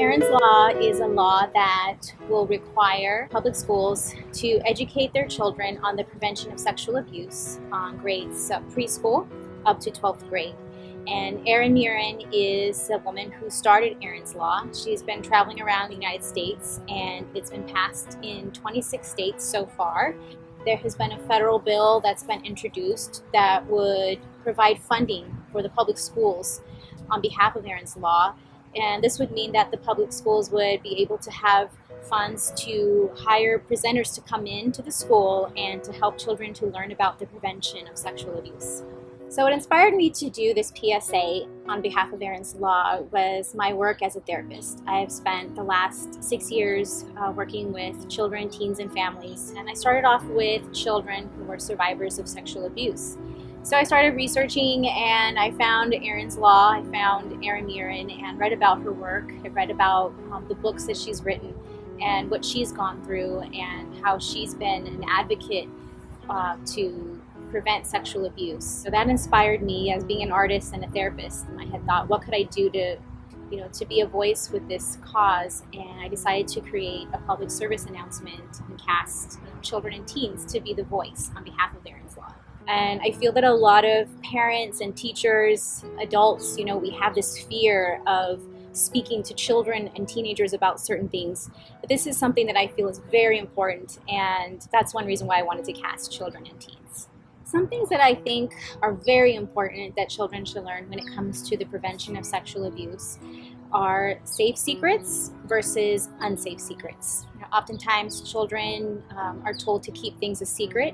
Erin's Law is a law that will require public schools to educate their children on the prevention of sexual abuse on grades preschool up to 12th grade. And Erin is a woman who started Erin's Law. She's been traveling around the United States, and it's been passed in 26 states so far. There has been a federal bill that's been introduced that would provide funding for the public schools on behalf of Erin's Law. And this would mean that the public schools would be able to have funds to hire presenters to come into the school and to help children to learn about the prevention of sexual abuse. So what inspired me to do this PSA on behalf of Erin's Law was my work as a therapist. I have spent the last 6 years working with children, teens, and families. And I started off with children who were survivors of sexual abuse. So I started researching, and I found Erin's Law, I found Erin and read about her work. I read about the books that she's written and what she's gone through and how she's been an advocate to prevent sexual abuse. So that inspired me as being an artist and a therapist. And I had thought, what could I do to be a voice with this cause? And I decided to create a public service announcement and cast children and teens to be the voice on behalf of Erin's Law. And I feel that a lot of parents and teachers, adults, we have this fear of speaking to children and teenagers about certain things. But this is something that I feel is very important, and that's one reason why I wanted to cast children and teens. Some things that I think are very important that children should learn when it comes to the prevention of sexual abuse are safe secrets versus unsafe secrets. Oftentimes children are told to keep things a secret,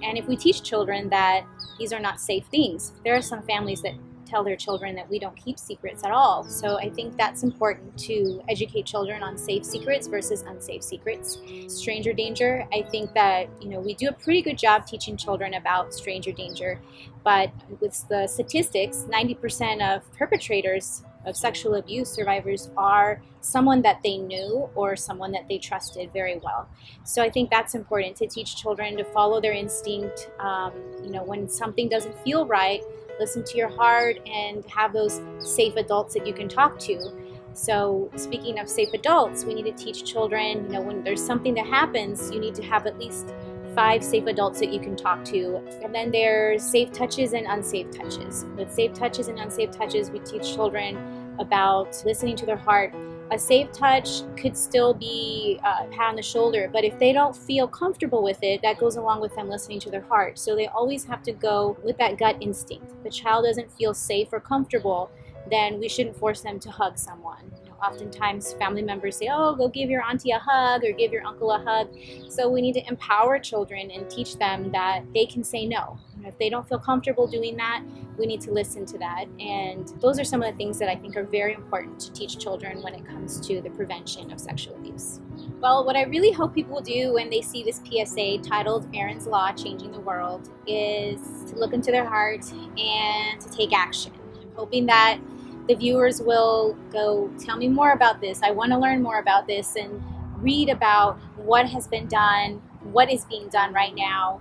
and if we teach children that these are not safe things, there are some families that tell their children that we don't keep secrets at all. So I think that's important to educate children on safe secrets versus unsafe secrets. Stranger danger, I think that we do a pretty good job teaching children about stranger danger, but with the statistics, 90% of perpetrators of sexual abuse survivors are someone that they knew or someone that they trusted very well. So I think that's important to teach children to follow their instinct. When something doesn't feel right, listen to your heart and have those safe adults that you can talk to. So speaking of safe adults, we need to teach children, when there's something that happens, you need to have at least 5 safe adults that you can talk to. And then there's safe touches and unsafe touches. With safe touches and unsafe touches, we teach children about listening to their heart. A safe touch could still be a pat on the shoulder, but if they don't feel comfortable with it, that goes along with them listening to their heart. So they always have to go with that gut instinct. If the child doesn't feel safe or comfortable, then we shouldn't force them to hug someone. Oftentimes family members say, oh, go give your auntie a hug or give your uncle a hug. So we need to empower children and teach them that they can say no. If they don't feel comfortable doing that, we need to listen to that. And those are some of the things that I think are very important to teach children when it comes to the prevention of sexual abuse. Well, what I really hope people will do when they see this PSA titled Erin's Law, Changing the World, is to look into their heart and to take action. I'm hoping that the viewers will go, tell me more about this. I want to learn more about this, and read about what has been done, what is being done right now,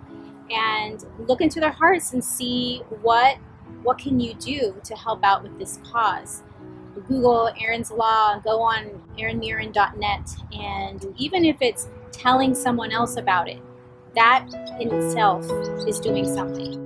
and look into their hearts and see what can you do to help out with this cause. Google Erin's Law, go on erinmurin.net, and even if it's telling someone else about it, that in itself is doing something.